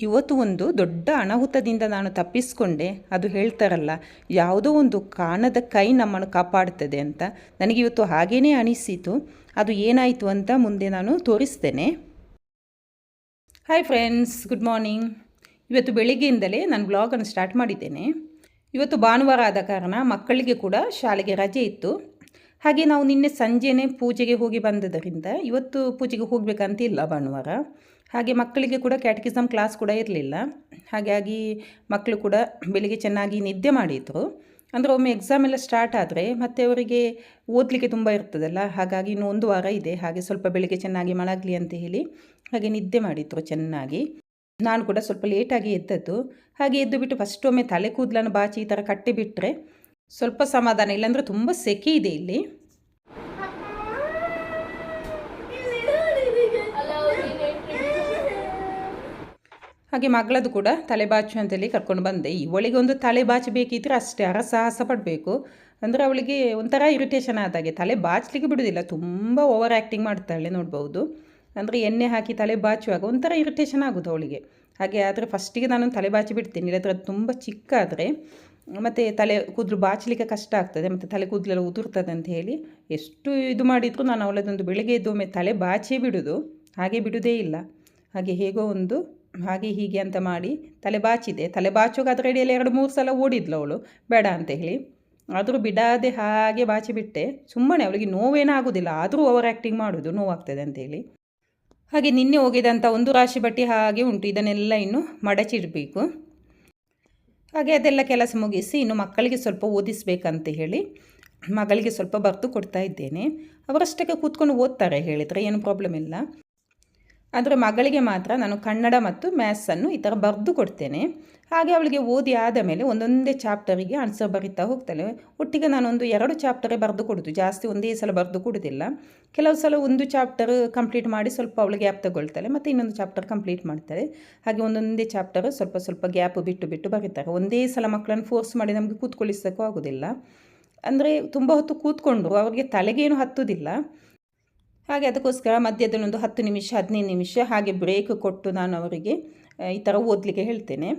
ಇವತ್ತು ಒಂದು ದೊಡ್ಡ ಅನಾಹುತದಿಂದ ನಾನು ತಪ್ಪಿಸಿಕೊಂಡೆ. ಅದು ಹೇಳ್ತಾರಲ್ಲ, ಯಾವುದೋ ಒಂದು ಕಾಣದ ಕೈ ನಮ್ಮನ್ನು ಕಾಪಾಡ್ತದೆ ಅಂತ. ನನಗಿವತ್ತು ಹಾಗೇ ಅನಿಸಿತು. ಅದು ಏನಾಯಿತು ಅಂತ ಮುಂದೆ ನಾನು ತೋರಿಸ್ತೇನೆ. Hi friends, good morning. ಇವತ್ತು ಬೆಳಿಗ್ಗೆಯಿಂದಲೇ ನಾನು ಬ್ಲಾಗನ್ನು ಸ್ಟಾರ್ಟ್ ಮಾಡಿದ್ದೇನೆ. ಇವತ್ತು ಭಾನುವಾರ ಆದ ಕಾರಣ ಮಕ್ಕಳಿಗೆ ಕೂಡ ಶಾಲೆಗೆ ರಜೆ ಇತ್ತು. ಹಾಗೆ ನಾವು ನಿನ್ನೆ ಸಂಜೆನೇ ಪೂಜೆಗೆ ಹೋಗಿ ಬಂದದರಿಂದ ಇವತ್ತು ಪೂಜೆಗೆ ಹೋಗಬೇಕಂತಿಲ್ಲ ಭಾನುವಾರ. ಹಾಗೆ ಮಕ್ಕಳಿಗೆ ಕೂಡ ಕ್ಯಾಟಕಿಸಮ್ ಕ್ಲಾಸ್ ಕೂಡ ಇರಲಿಲ್ಲ. ಹಾಗಾಗಿ ಮಕ್ಕಳು ಕೂಡ ಬೆಳಿಗ್ಗೆ ಚೆನ್ನಾಗಿ ನಿದ್ದೆ ಮಾಡಿದರು. ಅಂದರೆ ಒಮ್ಮೆ ಎಕ್ಸಾಮ್ ಎಲ್ಲ ಸ್ಟಾರ್ಟ್ ಆದರೆ ಮತ್ತೆ ಅವರಿಗೆ ಓದಲಿಕ್ಕೆ ತುಂಬ ಇರ್ತದಲ್ಲ, ಹಾಗಾಗಿ ಇನ್ನೂ ಒಂದು ವಾರ ಇದೆ. ಹಾಗೆ ಸ್ವಲ್ಪ ಬೆಳಿಗ್ಗೆ ಚೆನ್ನಾಗಿ ಮಲಗಲಿ ಅಂತ ಹೇಳಿ ಹಾಗೆ ನಿದ್ದೆ ಮಾಡಿದರು ಚೆನ್ನಾಗಿ. ನಾನು ಕೂಡ ಸ್ವಲ್ಪ ಲೇಟಾಗಿ ಎದ್ದದ್ದು. ಹಾಗೆ ಎದ್ದು ಬಿಟ್ಟು ಫಸ್ಟ್ ಒಮ್ಮೆ ತಲೆ ಕೂದಲನ್ನು ಬಾಚಿ ಈ ಥರ ಕಟ್ಟಿಬಿಟ್ರೆ ಸ್ವಲ್ಪ ಸಮಾಧಾನ. ಇಲ್ಲಾಂದರೆ ತುಂಬ ಸೆಕೆ ಇದೆ ಇಲ್ಲಿ. ಹಾಗೆ ಮಗಳದು ಕೂಡ ತಲೆ ಬಾಚು ಅಂತೇಳಿ ಕರ್ಕೊಂಡು ಬಂದೆ. ಇವಳಿಗೆ ಒಂದು ತಲೆ ಬಾಚಿ ಬೇಕಿದ್ರೆ ಅಷ್ಟೇ ಹರಸಾಹಸ ಪಡಬೇಕು. ಅಂದರೆ ಅವಳಿಗೆ ಒಂಥರ ಇರಿಟೇಷನ್ ಆದಾಗೆ, ತಲೆ ಬಾಚಲಿಕ್ಕೆ ಬಿಡೋದಿಲ್ಲ, ತುಂಬ ಓವರ್ ಆ್ಯಕ್ಟಿಂಗ್ ಮಾಡ್ತಾಳೆ ನೋಡ್ಬೋದು. ಅಂದರೆ ಎಣ್ಣೆ ಹಾಕಿ ತಲೆ ಬಾಚುವಾಗ ಒಂಥರ ಇರಿಟೇಷನ್ ಆಗೋದು ಅವಳಿಗೆ. ಹಾಗೆ ಆದರೆ ಫಸ್ಟಿಗೆ ನಾನು ತಲೆ ಬಾಚಿ ಬಿಡ್ತೀನಿ, ಇಲ್ಲದ್ರೆ ಅದು ತುಂಬ ಚಿಕ್ಕ ಆದರೆ ಮತ್ತು ತಲೆ ಕೂದಲು ಬಾಚಲಿಕ್ಕೆ ಕಷ್ಟ ಆಗ್ತದೆ, ಮತ್ತು ತಲೆ ಕೂದಲೆಲ್ಲ ಉದುರ್ತದೆ ಅಂತ ಹೇಳಿ ಎಷ್ಟು ಇದು ಮಾಡಿದರೂ ನಾನು ಅವಳದೊಂದು ಬೆಳಗ್ಗೆ ಎದ್ದೊಮ್ಮೆ ತಲೆ ಬಾಚಿಯೇ ಬಿಡೋದು, ಹಾಗೆ ಬಿಡೋದೇ ಇಲ್ಲ. ಹಾಗೆ ಹೇಗೋ ಒಂದು ಹಾಗೆ ಹೀಗೆ ಅಂತ ಮಾಡಿ ತಲೆ ಬಾಚಿದೆ. ತಲೆ ಬಾಚೋಕೆ ಅದರ ಅಡಿಯಲ್ಲಿ 2-3 ಸಲ ಓಡಿದ್ಲು ಅವಳು, ಬೇಡ ಅಂತ ಹೇಳಿ. ಆದರೂ ಬಿಡಾದೆ ಹಾಗೆ ಬಾಚಿ ಬಿಟ್ಟೆ. ಸುಮ್ಮನೆ ಅವಳಿಗೆ ನೋವೇನಾಗೋದಿಲ್ಲ, ಆದರೂ ಓವರ್ ಆ್ಯಕ್ಟಿಂಗ್ ಮಾಡೋದು, ನೋವಾಗ್ತದೆ ಅಂತೇಳಿ. ಹಾಗೆ ನಿನ್ನೆ ಹೋಗಿದಂಥ ಒಂದು ರಾಶಿ ಬಟ್ಟೆ ಹಾಗೆ ಉಂಟು, ಇದನ್ನೆಲ್ಲ ಇನ್ನು ಮಡಚಿಡಬೇಕು. ಹಾಗೆ ಅದೆಲ್ಲ ಕೆಲಸ ಮುಗಿಸಿ ಇನ್ನು ಮಕ್ಕಳಿಗೆ ಸ್ವಲ್ಪ ಓದಿಸ್ಬೇಕಂತ ಹೇಳಿ ಮಗಳಿಗೆ ಸ್ವಲ್ಪ ಬರೆದು ಕೊಡ್ತಾ ಇದ್ದೇನೆ. ಅವರಷ್ಟಕ್ಕೆ ಕೂತ್ಕೊಂಡು ಓದ್ತಾರೆ ಹೇಳಿದರೆ ಏನು ಪ್ರಾಬ್ಲಮ್ ಇಲ್ಲ. ಆದರೆ ಮಗಳಿಗೆ ಮಾತ್ರ ನಾನು ಕನ್ನಡ ಮತ್ತು ಮ್ಯಾಥ್ಸನ್ನು ಈ ಥರ ಬರೆದು ಕೊಡ್ತೇನೆ. ಹಾಗೆ ಅವಳಿಗೆ ಓದಿ ಆದ ಮೇಲೆ ಒಂದೊಂದೇ ಚಾಪ್ಟರಿಗೆ ಆನ್ಸರ್ ಬರೀತಾ ಹೋಗ್ತಾಳೆ. ಒಟ್ಟಿಗೆ ನಾನೊಂದು 2 ಚಾಪ್ಟರೇ ಬರೆದು ಕೊಡೋದು, ಜಾಸ್ತಿ ಒಂದೇ ಸಲ ಬರೆದು ಕೊಡೋದಿಲ್ಲ. ಕೆಲವು ಸಲ ಒಂದು ಚಾಪ್ಟರ್ ಕಂಪ್ಲೀಟ್ ಮಾಡಿ ಸ್ವಲ್ಪ ಅವಳಿಗೆ ಗ್ಯಾಪ್ ತಗೊಳ್ತಾಳೆ, ಮತ್ತು ಇನ್ನೊಂದು ಚಾಪ್ಟರ್ ಕಂಪ್ಲೀಟ್ ಮಾಡ್ತಾಳೆ. ಹಾಗೆ ಒಂದೊಂದೇ ಚಾಪ್ಟರ್ ಸ್ವಲ್ಪ ಸ್ವಲ್ಪ ಗ್ಯಾಪ್ ಬಿಟ್ಟು ಬಿಟ್ಟು ಬರೀತಾರೆ. ಒಂದೇ ಸಲ ಮಕ್ಕಳನ್ನು ಫೋರ್ಸ್ ಮಾಡಿ ನಮಗೆ ಕೂತ್ಕೊಳ್ಳಿಸೋಕ್ಕೂ ಆಗೋದಿಲ್ಲ. ಅಂದರೆ ತುಂಬ ಹೊತ್ತು ಕೂತ್ಕೊಂಡು ಅವ್ರಿಗೆ ತಲೆಗೇನು ಹತ್ತೋದಿಲ್ಲ. ಹಾಗೆ ಅದಕ್ಕೋಸ್ಕರ ಮಧ್ಯದಲ್ಲಿ ಒಂದು 10 ನಿಮಿಷ 15 ನಿಮಿಷ ಹಾಗೆ ಬ್ರೇಕ್ ಕೊಟ್ಟು ನಾನು ಅವರಿಗೆ ಈ ಥರ ಓದಲಿಕ್ಕೆ ಹೇಳ್ತೇನೆ.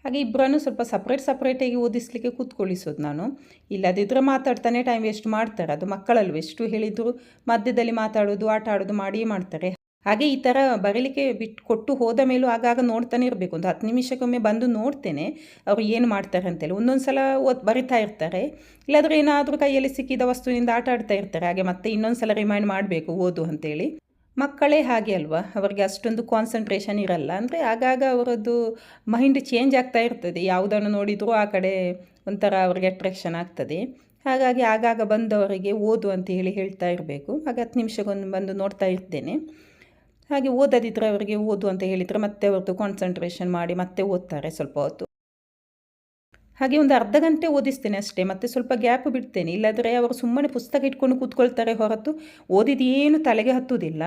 ಹಾಗೆ ಇಬ್ಬರನ್ನು ಸ್ವಲ್ಪ ಸಪ್ರೇಟಾಗಿ ಓದಿಸಲಿಕ್ಕೆ ಕೂತ್ಕೊಳ್ಳಿಸೋದು ನಾನು. ಇಲ್ಲದಿದ್ದರೆ ಮಾತಾಡ್ತಾನೆ ಟೈಮ್ ವೇಸ್ಟ್ ಮಾಡ್ತಾರೆ. ಅದು ಮಕ್ಕಳಲ್ವ, ಎಷ್ಟು ಹೇಳಿದರೂ ಮಧ್ಯದಲ್ಲಿ ಮಾತಾಡೋದು ಆಟ ಆಡೋದು ಮಾಡಿಯೇ ಮಾಡ್ತಾರೆ. ಹಾಗೆ ಈ ಥರ ಬರೀಲಿಕ್ಕೆ ಬಿಟ್ಟು ಕೊಟ್ಟು ಹೋದ ಮೇಲೂ ಆಗಾಗ ನೋಡ್ತಾನೆ ಇರಬೇಕು. ಒಂದು 10 ನಿಮಿಷಕ್ಕೊಮ್ಮೆ ಬಂದು ನೋಡ್ತೇನೆ ಅವರು ಏನು ಮಾಡ್ತಾರೆ ಅಂತೇಳಿ. ಒಂದೊಂದು ಸಲ ಬರಿತಾ ಇರ್ತಾರೆ, ಇಲ್ಲಾಂದರೆ ಏನಾದರೂ ಕೈಯಲ್ಲಿ ಸಿಕ್ಕಿದ ವಸ್ತುವಿನಿಂದ ಆಟ ಆಡ್ತಾ ಇರ್ತಾರೆ. ಹಾಗೆ ಮತ್ತೆ ಇನ್ನೊಂದು ಸಲ ರಿಮೈಂಡ್ ಮಾಡಬೇಕು ಓದು ಅಂತೇಳಿ. ಮಕ್ಕಳೇ ಹಾಗೆ ಅಲ್ವಾ, ಅವರಿಗೆ ಅಷ್ಟೊಂದು ಕಾನ್ಸಂಟ್ರೇಷನ್ ಇರಲ್ಲ. ಅಂದರೆ ಆಗಾಗ ಅವರದ್ದು ಮೈಂಡ್ ಚೇಂಜ್ ಆಗ್ತಾ ಇರ್ತದೆ, ಯಾವುದನ್ನು ನೋಡಿದರೂ ಆ ಕಡೆ ಒಂಥರ ಅವರಿಗೆ ಅಟ್ರಾಕ್ಷನ್ ಆಗ್ತದೆ. ಹಾಗಾಗಿ ಆಗಾಗ ಬಂದವರಿಗೆ ಓದು ಅಂತ ಹೇಳಿ ಹೇಳ್ತಾ ಇರಬೇಕು. ಹಾಗೆ 10 ನಿಮಿಷಕ್ಕೊಂದು ಬಂದು ನೋಡ್ತಾ ಇರ್ತೇನೆ. ಹಾಗೆ ಓದದಿದ್ದರೆ ಅವರಿಗೆ ಓದು ಅಂತ ಹೇಳಿದರೆ ಮತ್ತೆ ಅವ್ರದ್ದು ಕಾನ್ಸಂಟ್ರೇಷನ್ ಮಾಡಿ ಮತ್ತೆ ಓದ್ತಾರೆ ಸ್ವಲ್ಪ ಹೊತ್ತು. ಹಾಗೆ ಒಂದು ಅರ್ಧ ಗಂಟೆ ಓದಿಸ್ತೇನೆ ಅಷ್ಟೇ, ಮತ್ತು ಸ್ವಲ್ಪ ಗ್ಯಾಪ್ ಬಿಡ್ತೇನೆ. ಇಲ್ಲಾಂದರೆ ಅವರು ಸುಮ್ಮನೆ ಪುಸ್ತಕ ಇಟ್ಕೊಂಡು ಕೂತ್ಕೊಳ್ತಾರೆ ಹೊರತು ಓದಿದೇನು ತಲೆಗೆ ಹತ್ತುವುದಿಲ್ಲ.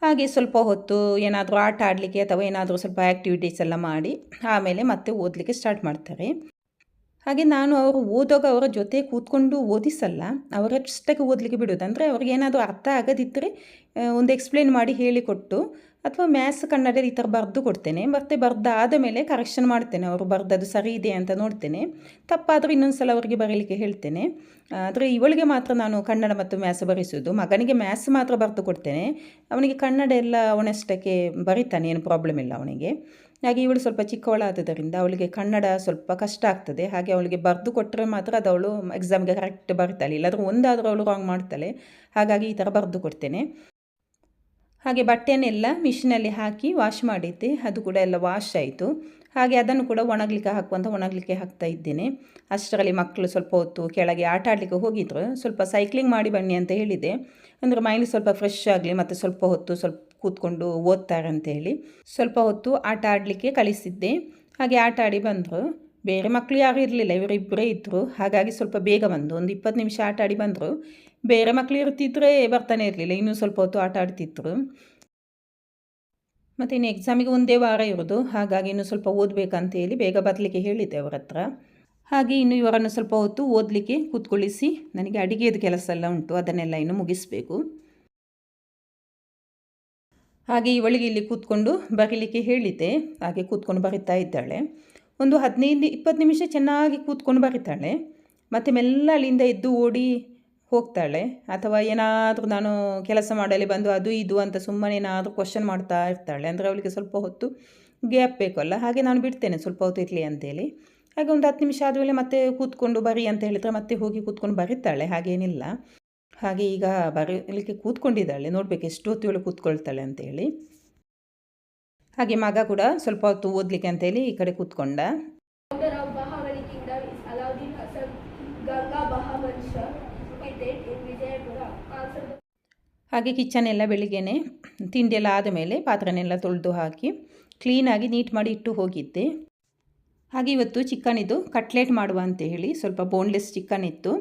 ಹಾಗೆ ಸ್ವಲ್ಪ ಹೊತ್ತು ಏನಾದರೂ ಆಟ ಆಡಲಿಕ್ಕೆ ಅಥವಾ ಏನಾದರೂ ಸ್ವಲ್ಪ ಆ್ಯಕ್ಟಿವಿಟೀಸ್ ಎಲ್ಲ ಮಾಡಿ ಆಮೇಲೆ ಮತ್ತೆ ಓದಲಿಕ್ಕೆ ಸ್ಟಾರ್ಟ್ ಮಾಡ್ತಾರೆ. ಹಾಗೆ ನಾನು ಅವರು ಓದುವಾಗ ಅವರ ಜೊತೆ ಕೂತ್ಕೊಂಡು ಓದಿಸಲ್ಲ, ಅವರಷ್ಟಕ್ಕೆ ಓದಲಿಕ್ಕೆ ಬಿಡೋದು. ಅಂದರೆ ಅವ್ರಿಗೆ ಏನಾದರೂ ಅರ್ಥ ಆಗದಿದ್ದರೆ ಒಂದು ಎಕ್ಸ್ಪ್ಲೇನ್ ಮಾಡಿ ಹೇಳಿಕೊಟ್ಟು, ಅಥವಾ ಮ್ಯಾಥ್ಸ್ ಕನ್ನಡ ಈ ಥರ ಬರೆದು ಕೊಡ್ತೇನೆ. ಮತ್ತು ಬರೆದಾದ ಮೇಲೆ ಕರೆಕ್ಷನ್ ಮಾಡ್ತೇನೆ, ಅವರು ಬರೆದದ್ದು ಸರಿ ಇದೆ ಅಂತ ನೋಡ್ತೇನೆ. ತಪ್ಪಾದರೂ ಇನ್ನೊಂದು ಸಲ ಅವರಿಗೆ ಬರೀಲಿಕ್ಕೆ ಹೇಳ್ತೇನೆ. ಆದರೆ ಇವಳಿಗೆ ಮಾತ್ರ ನಾನು ಕನ್ನಡ ಮತ್ತು ಮ್ಯಾಥ್ಸ್ ಬರೆಸೋದು. ಮಗನಿಗೆ ಮ್ಯಾಥ್ಸ್ ಮಾತ್ರ ಬರೆದು ಕೊಡ್ತೇನೆ, ಅವನಿಗೆ ಕನ್ನಡ ಎಲ್ಲ ಅವನಷ್ಟಕ್ಕೆ ಬರೀತಾನೆ, ಏನು ಪ್ರಾಬ್ಲಮ್ ಇಲ್ಲ ಅವನಿಗೆ. ಹಾಗೆ ಇವಳು ಸ್ವಲ್ಪ ಚಿಕ್ಕವಳಾದ್ದರಿಂದ ಅವಳಿಗೆ ಕನ್ನಡ ಸ್ವಲ್ಪ ಕಷ್ಟ ಆಗ್ತದೆ. ಹಾಗೆ ಅವಳಿಗೆ ಬರೆದು ಕೊಟ್ಟರೆ ಮಾತ್ರ ಅದು ಅವಳು ಎಕ್ಸಾಮ್ಗೆ ಕರೆಕ್ಟ್ ಬರೀತಾಳೆ, ಇಲ್ಲಾಂದರೆ ಒಂದಾದರೂ ಅವಳು ರಾಂಗ್ ಮಾಡ್ತಾಳೆ. ಹಾಗಾಗಿ ಈ ಥರ ಬರೆದು ಕೊಡ್ತೇನೆ. ಹಾಗೆ ಬಟ್ಟೆಯನ್ನೆಲ್ಲ ಮಿಷಿನಲ್ಲಿ ಹಾಕಿ ವಾಶ್ ಮಾಡಿದ್ದೆ, ಅದು ಕೂಡ ಎಲ್ಲ ವಾಶ್ ಆಯಿತು. ಹಾಗೆ ಅದನ್ನು ಕೂಡ ಒಣಗಲಿಕ್ಕೆ ಹಾಕ್ತಾ ಇದ್ದೇನೆ. ಅಷ್ಟರಲ್ಲಿ ಮಕ್ಕಳು ಸ್ವಲ್ಪ ಹೊತ್ತು ಕೆಳಗೆ ಆಟ ಆಡಲಿಕ್ಕೆ ಹೋಗಿದ್ರು. ಸ್ವಲ್ಪ ಸೈಕ್ಲಿಂಗ್ ಮಾಡಿ ಬನ್ನಿ ಅಂತ ಹೇಳಿದೆ, ಅಂದರೆ ಮೈಂಡ್ ಸ್ವಲ್ಪ ಫ್ರೆಶ್ ಆಗಲಿ ಮತ್ತು ಸ್ವಲ್ಪ ಹೊತ್ತು ಸ್ವಲ್ಪ ಕೂತ್ಕೊಂಡು ಓದ್ತಾರೆ ಅಂತ ಹೇಳಿ ಸ್ವಲ್ಪ ಹೊತ್ತು ಆಟ ಆಡಲಿಕ್ಕೆ ಕಳಿಸಿದ್ದೆ. ಹಾಗೆ ಆಟ ಆಡಿ ಬಂದರು. ಬೇರೆ ಮಕ್ಕಳು ಯಾರೂ ಇರಲಿಲ್ಲ, ಇವರಿಬ್ಬರೇ ಇದ್ದರು. ಹಾಗಾಗಿ ಸ್ವಲ್ಪ ಬೇಗ ಬಂದು ಒಂದು 20 ನಿಮಿಷ ಆಟ ಆಡಿ ಬಂದರು. ಬೇರೆ ಮಕ್ಕಳು ಇರ್ತಿದ್ರೆ ಬರ್ತಾನೆ ಇರಲಿಲ್ಲ, ಇನ್ನೂ ಸ್ವಲ್ಪ ಹೊತ್ತು ಆಟ ಆಡ್ತಿದ್ರು. ಮತ್ತು ಇನ್ನು ಎಕ್ಸಾಮಿಗೆ ಒಂದೇ ವಾರ ಇರೋದು, ಹಾಗಾಗಿ ಇನ್ನೂ ಸ್ವಲ್ಪ ಓದಬೇಕಂತೇಳಿ ಬೇಗ ಬರಲಿಕ್ಕೆ ಹೇಳಿದ್ದೆ ಅವರ ಹತ್ರ. ಹಾಗೆ ಇನ್ನು ಇವರನ್ನು ಸ್ವಲ್ಪ ಹೊತ್ತು ಓದಲಿಕ್ಕೆ ಕೂತ್ಕೊಳ್ಳಿಸಿ ನನಗೆ ಅಡುಗೆಯದು ಕೆಲಸ ಎಲ್ಲ ಉಂಟು, ಅದನ್ನೆಲ್ಲ ಇನ್ನು ಮುಗಿಸಬೇಕು. ಹಾಗೆ ಇವಳಿಗೆ ಇಲ್ಲಿ ಕೂತ್ಕೊಂಡು ಬರೀಲಿಕ್ಕೆ ಹೇಳಿದ್ದೆ. ಹಾಗೆ ಕೂತ್ಕೊಂಡು ಬರಿತಾ ಇದ್ದಾಳೆ. ಒಂದು 15-20 ನಿಮಿಷ ಚೆನ್ನಾಗಿ ಕೂತ್ಕೊಂಡು ಬರಿತಾಳೆ. ಮತ್ತು ಮೆಲ್ಲ ಅಲ್ಲಿಂದ ಎದ್ದು ಓಡಿ ಹೋಗ್ತಾಳೆ. ಅಥವಾ ಏನಾದರೂ ನಾನು ಕೆಲಸ ಮಾಡಲಿ ಬಂದು ಅದು ಇದು ಅಂತ ಸುಮ್ಮನೆ ಏನಾದರೂ ಕ್ವಶನ್ ಮಾಡ್ತಾ ಇರ್ತಾಳೆ. ಅಂದರೆ ಅವಳಿಗೆ ಸ್ವಲ್ಪ ಹೊತ್ತು ಗ್ಯಾಪ್ ಬೇಕಲ್ಲ, ಹಾಗೆ ನಾನು ಬಿಡ್ತೇನೆ ಸ್ವಲ್ಪ ಹೊತ್ತು ಇರಲಿ ಅಂತೇಳಿ. ಹಾಗೆ ಒಂದು 10 ನಿಮಿಷ ಆದಮೇಲೆ ಮತ್ತೆ ಕೂತ್ಕೊಂಡು ಬರಿ ಅಂತ ಹೇಳಿದರೆ ಮತ್ತೆ ಹೋಗಿ ಕೂತ್ಕೊಂಡು ಬರೀತಾಳೆ, ಹಾಗೇನಿಲ್ಲ. ಹಾಗೆ ಈಗ ಬರೀಲಿಕ್ಕೆ ಕೂತ್ಕೊಂಡಿದ್ದಾಳೆ. ನೋಡಬೇಕು ಎಷ್ಟು ಹೊತ್ತು ಇವಳು ಕೂತ್ಕೊಳ್ತಾಳೆ ಅಂತೇಳಿ. ಹಾಗೆ ಮಗ ಕೂಡ ಸ್ವಲ್ಪ ಹೊತ್ತು ಓದಲಿಕ್ಕೆ ಅಂತೇಳಿ ಈ ಕಡೆ ಕೂತ್ಕೊಂಡ. ಹಾಗೆ ಕಿಚನ್ ಎಲ್ಲ ಬೆಳಿಗ್ಗೆನೆ ತಿಂಡಿ ಎಲ್ಲ ಆದಮೇಲೆ ಪಾತ್ರೆನೆಲ್ಲ ತೊಳೆದು ಹಾಕಿ ಕ್ಲೀನಾಗಿ ನೀಟ್ ಮಾಡಿ ಇಟ್ಟು ಹೋಗಿದ್ದೆ. ಹಾಗೆ ಇವತ್ತು ಚಿಕನ್ ಇದು ಕಟ್ಲೆಟ್ ಮಾಡುವ ಅಂತ ಹೇಳಿ ಸ್ವಲ್ಪ ಬೋನ್ಲೆಸ್ ಚಿಕನ್ ಇತ್ತು.